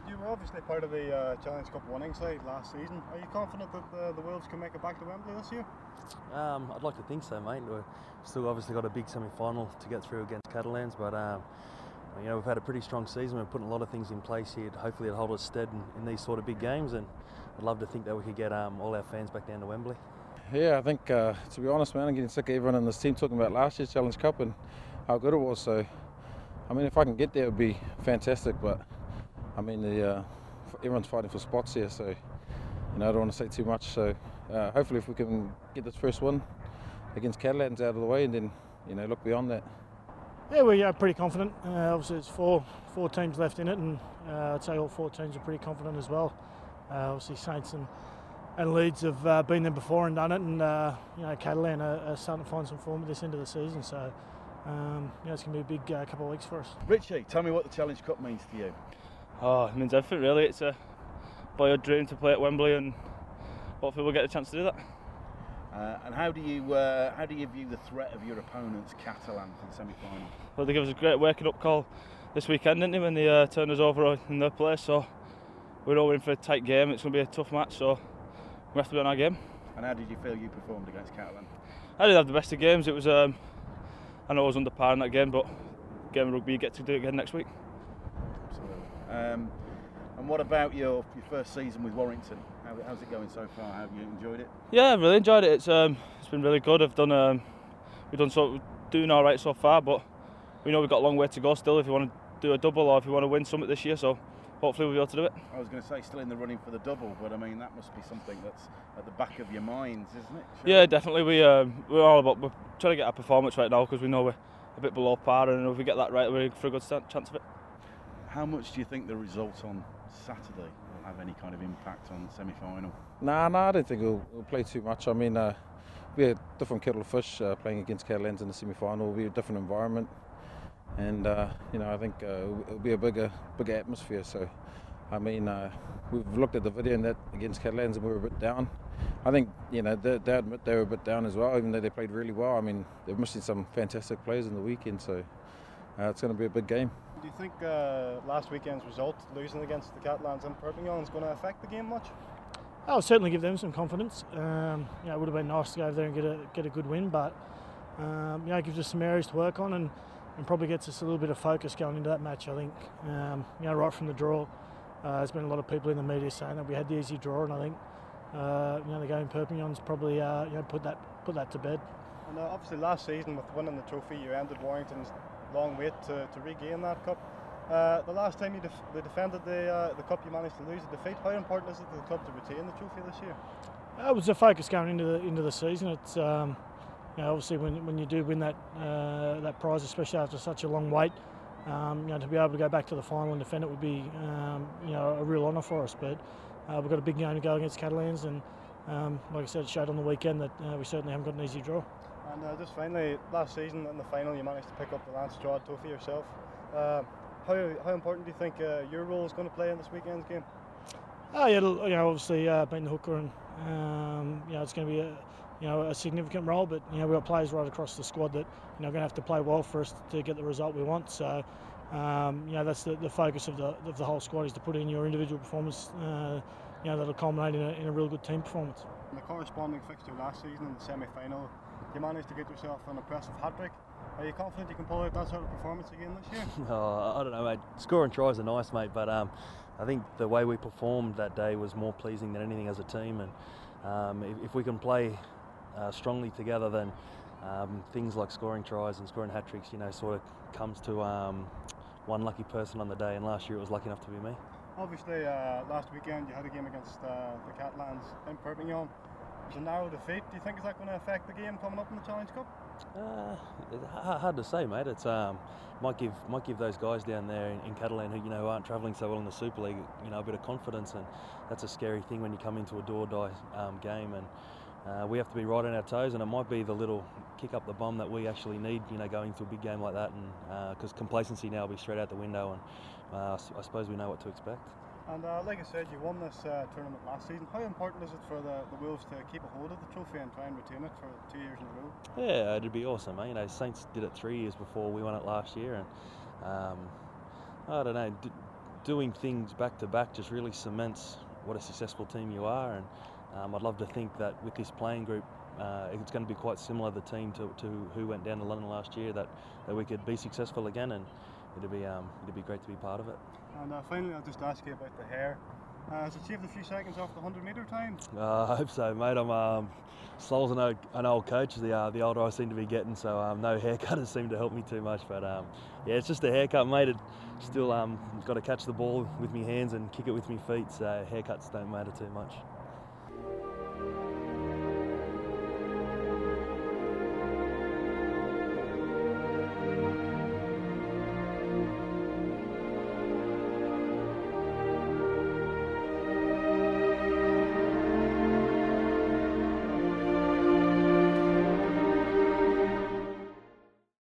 You were obviously part of the Challenge Cup winning side last season. Are you confident that the Wolves can make it back to Wembley this year? I'd like to think so, mate. We've still obviously got a big semi-final to get through against Catalans, but we've had a pretty strong season. We're putting a lot of things in place here. Hopefully it'll hold us stead in these sort of big games, and I'd love to think that we could get all our fans back down to Wembley. Yeah, I think, to be honest, man, I'm getting sick of everyone in this team talking about last year's Challenge Cup and how good it was. So, I mean, if I can get there, it would be fantastic. But, I mean, everyone's fighting for spots here, so, I don't want to say too much. So, hopefully if we can get this first win against Catalans out of the way and then, look beyond that. Yeah, we're pretty confident. Obviously, it's four teams left in it, and I'd say all four teams are pretty confident as well. Obviously, Saints and Leeds have been there before and done it, and Catalan are starting to find some form at this end of the season. So, it's going to be a big couple of weeks for us. Richie, tell me what the Challenge Cup means to you. Oh, it means everything really. It's a boyhood dream to play at Wembley, and hopefully we'll get a chance to do that. And how do you view the threat of your opponents, Catalans, in the semi-final? Well, they gave us a great waking up call this weekend, didn't they, when they turned us over in their place. So we're all in for a tight game. It's going to be a tough match, so we have to be on our game. And how did you feel you performed against Catalan? I did have the best of games. It was I know I was under par in that game, but game of rugby, you get to do it again next week. Absolutely. And what about your first season with Warrington? How's it going so far? Have you enjoyed it? Yeah, I've really enjoyed it. It's been really good. We've done doing all right so far, but we know we've got a long way to go still if you want to do a double or if you want to win something this year. So hopefully we'll be able to do it. I was going to say still in the running for the double, but I mean that must be something that's at the back of your minds, isn't it? Sure. Yeah, definitely. We're trying to get our performance right now because we know we're a bit below par, and if we get that right, we're in for a good chance of it. How much do you think the result on Saturday will have any kind of impact on the semi-final? Nah, I don't think we'll play too much. I mean, we're a different kettle of fish playing against Catalans in the semi-final. It'll be a different environment, and I think it'll be a bigger atmosphere. So, I mean, we've looked at the video and that against Catalans and we were a bit down. I think they admit they were a bit down as well, even though they played really well. I mean, they're missing some fantastic players in the weekend, so it's going to be a big game. Do you think last weekend's result, losing against the Catalans in Perpignan, is going to affect the game much? I'll certainly give them some confidence. It would have been nice to go over there and get a good win, but it gives us some areas to work on and probably gets us a little bit of focus going into that match. I think right from the draw, there's been a lot of people in the media saying that we had the easy draw, and I think the game in Perpignan's probably put that to bed. And obviously last season with winning the trophy, you ended Warrington's long wait to regain that cup. The last time they defended the cup, you managed to lose the defeat. How important is it to the club to retain the trophy this year? It was a focus going into the season. It's obviously when you do win that prize, especially after such a long wait, to be able to go back to the final and defend it would be a real honour for us. But we've got a big game to go against Catalans, and like I said, it showed on the weekend that we certainly haven't got an easy draw. And just finally, last season in the final, you managed to pick up the Lance Stroud trophy yourself. How important do you think your role is going to play in this weekend's game? Obviously being the hooker, and it's going to be a significant role. But we've got players right across the squad that going to have to play well for us to get the result we want. So that's the focus of the whole squad, is to put in your individual performance. That'll culminate in a real good team performance. In the corresponding fixture last season in the semi-final, you managed to get yourself an impressive hat-trick. Are you confident you can pull out that sort of performance again this year? I don't know, mate. Scoring tries are nice, mate, but I think the way we performed that day was more pleasing than anything as a team. And if we can play strongly together, then things like scoring tries and scoring hat-tricks, sort of comes to one lucky person on the day. And last year it was lucky enough to be me. Obviously, last weekend you had a game against the Catalans in Perpignan. It was a narrow defeat. Do you think is that going to affect the game coming up in the Challenge Cup? Hard to say, mate. It's might give those guys down there in Catalan who aren't travelling so well in the Super League a bit of confidence, and that's a scary thing when you come into a do-or-die game, and we have to be right on our toes, and it might be the little kick up the bum that we actually need going to a big game like that, and because complacency now will be straight out the window, and I suppose we know what to expect. And like I said, you won this tournament last season. How important is it for the Wolves to keep a hold of the trophy and try and retain it for 2 years in a row? Yeah, it'd be awesome, mate. Saints did it 3 years before we won it last year, and I don't know. doing things back to back just really cements what a successful team you are, and I'd love to think that with this playing group, it's going to be quite similar, the team to who went down to London last year, that we could be successful again, and it'd be great to be part of it. And finally, I'll just ask you about the hair. Has it saved a few seconds off the 100-metre time? I hope so, mate. I'm slow as an old coach, the older I seem to be getting, so no haircut has seemed to help me too much. But yeah, it's just a haircut, mate. It still got to catch the ball with my hands and kick it with my feet, so haircuts don't matter too much.